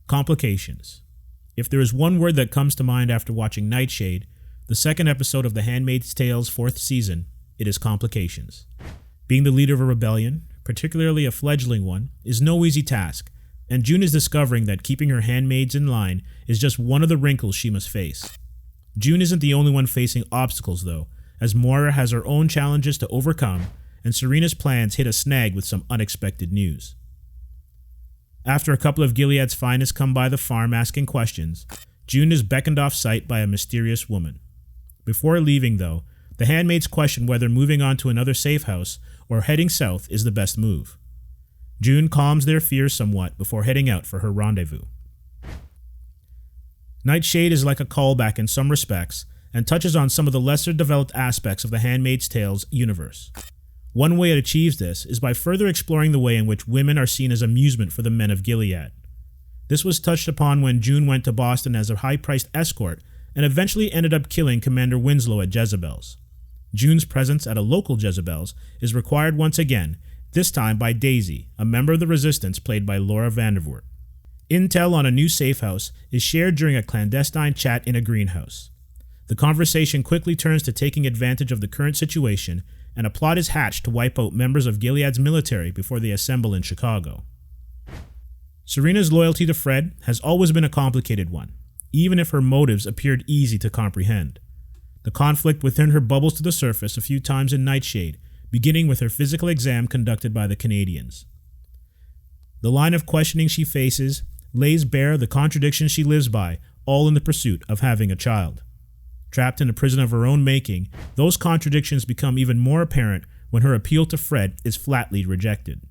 Complications. If there is one word that comes to mind after watching Nightshade, the second episode of The Handmaid's Tale's 4th season, it is complications. Being the leader of a rebellion, particularly a fledgling one, is no easy task, and June is discovering that keeping her handmaids in line is just one of the wrinkles she must face. June isn't the only one facing obstacles though, as Moira has her own challenges to overcome, and Serena's plans hit a snag with some unexpected news. After a couple of Gilead's finest come by the farm asking questions, June is beckoned off site by a mysterious woman. Before leaving though, the handmaids question whether moving on to another safe house or heading south is the best move. June calms their fears somewhat before heading out for her rendezvous. Nightshade is like a callback in some respects and touches on some of the lesser developed aspects of the Handmaid's Tale's universe. One way it achieves this is by further exploring the way in which women are seen as amusement for the men of Gilead. This was touched upon when June went to Boston as a high-priced escort and eventually ended up killing Commander Winslow at Jezebel's. June's presence at a local Jezebel's is required once again, this time by Daisy, a member of the Resistance played by Laura Vandervoort. Intel on a new safe house is shared during a clandestine chat in a greenhouse. The conversation quickly turns to taking advantage of the current situation, and a plot is hatched to wipe out members of Gilead's military before they assemble in Chicago. Serena's loyalty to Fred has always been a complicated one, even if her motives appeared easy to comprehend. The conflict within her bubbles to the surface a few times in Nightshade, beginning with her physical exam conducted by the Canadians. The line of questioning she faces lays bare the contradictions she lives by, all in the pursuit of having a child. Trapped in a prison of her own making, those contradictions become even more apparent when her appeal to Fred is flatly rejected.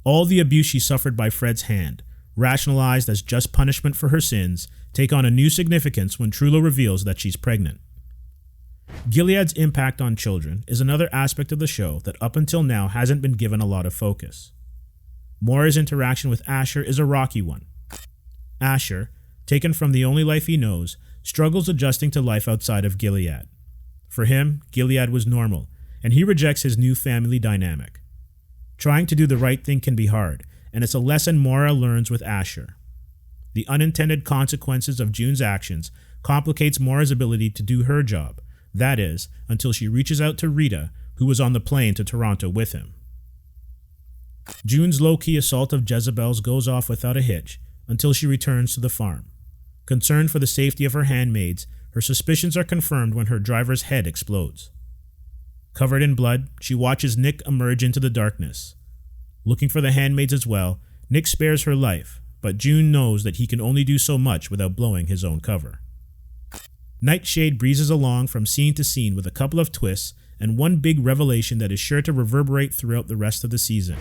All the abuse she suffered by Fred's hand, rationalized as just punishment for her sins, take on a new significance when Trullo reveals that she's pregnant. Gilead's impact on children is another aspect of the show that up until now hasn't been given a lot of focus. Moira's interaction with Asher is a rocky one. Asher, taken from the only life he knows, struggles adjusting to life outside of Gilead. For him, Gilead was normal, and he rejects his new family dynamic. Trying to do the right thing can be hard, and it's a lesson Moira learns with Asher. The unintended consequences of June's actions complicates Moira's ability to do her job, that is, until she reaches out to Rita, who was on the plane to Toronto with him. June's low-key assault of Jezebel's goes off without a hitch until she returns to the farm. Concerned for the safety of her handmaids, her suspicions are confirmed when her driver's head explodes. Covered in blood, she watches Nick emerge into the darkness. Looking for the handmaids as well, Nick spares her life, but June knows that he can only do so much without blowing his own cover. Nightshade breezes along from scene to scene with a couple of twists and one big revelation that is sure to reverberate throughout the rest of the season.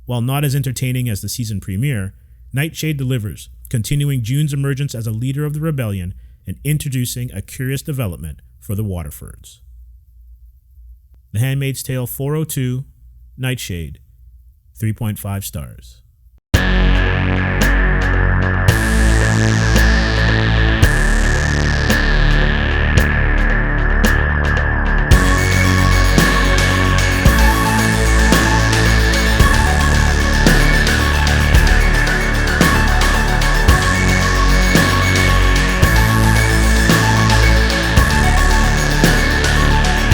While not as entertaining as the season premiere, Nightshade delivers, continuing June's emergence as a leader of the rebellion and introducing a curious development for the Waterfords. The Handmaid's Tale 402, Nightshade, 3.5 stars.